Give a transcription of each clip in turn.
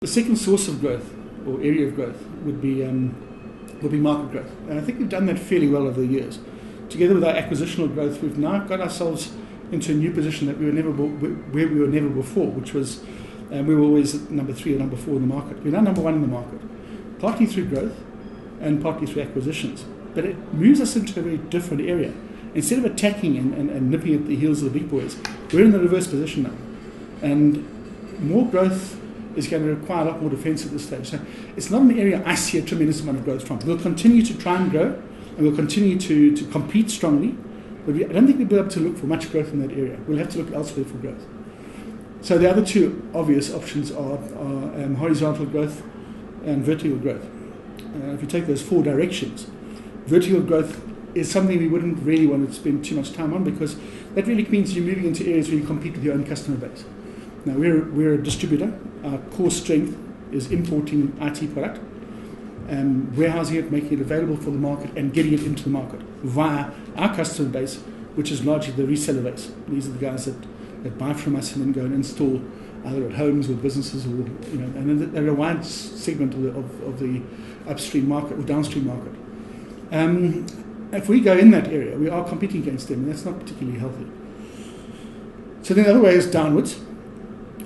second source of growth or area of growth would be market growth. And I think we've done that fairly well over the years. Together with our acquisitional growth, we've now got ourselves into a new position that we were never where we were never before, which was we were always number 3 or number 4 in the market. We're now number 1 in the market, partly through growth and partly through acquisitions. But it moves us into a very different area. Instead of attacking and nipping at the heels of the big boys, we're in the reverse position now. And more growth is going to require a lot more defence at this stage. So it's not an area I see a tremendous amount of growth from. We'll continue to try and grow, and we'll continue to compete strongly, but I don't think we'll be able to look for much growth in that area. We'll have to look elsewhere for growth. So the other two obvious options are horizontal growth and vertical growth. If you take those 4 directions, vertical growth is something we wouldn't really want to spend too much time on, because that really means you're moving into areas where you compete with your own customer base. Now, we're a distributor. Our core strength is importing IT product, warehousing it, making it available for the market, and getting it into the market via our customer base, which is largely the reseller base. These are the guys that buy from us and then go and install either at homes or businesses, or and they're a wide segment of the upstream market or downstream market. If we go in that area, we are competing against them, and that's not particularly healthy. So then the other way is downwards,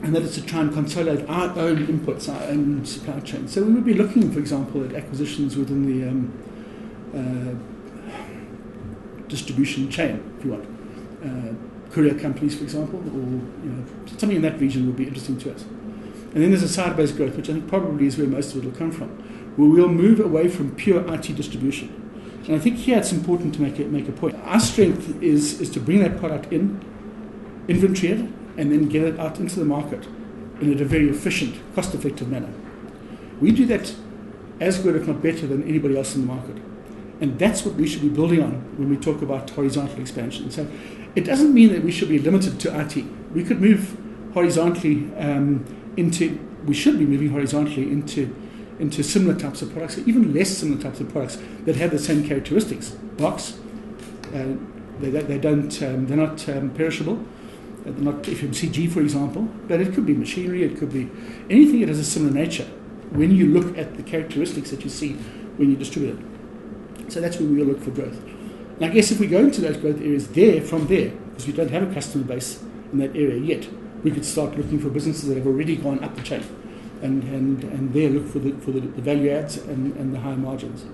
and that is to try and consolidate our own inputs, our own supply chain. So we would be looking, for example, at acquisitions within the distribution chain, if you want. Courier companies, for example, or something in that region would be interesting to us. And then there's a side-based growth, which I think probably is where most of it will come from, where we'll move away from pure IT distribution. And I think here it's important to make a point. Our strength is to bring that product in, inventory it, and then get it out into the market in a very efficient, cost-effective manner. We do that as good, if not better, than anybody else in the market. And that's what we should be building on when we talk about horizontal expansion. So it doesn't mean that we should be limited to IT. We could move horizontally we should be moving horizontally into similar types of products, or even less similar types of products that have the same characteristics. Box, they're not perishable. They're not FMCG, for example, but it could be machinery, it could be anything that has a similar nature when you look at the characteristics that you see when you distribute it. So that's where we will look for growth. And I guess if we go into those growth areas from there, because we don't have a customer base in that area yet, we could start looking for businesses that have already gone up the chain and there look for the value adds and the high margins.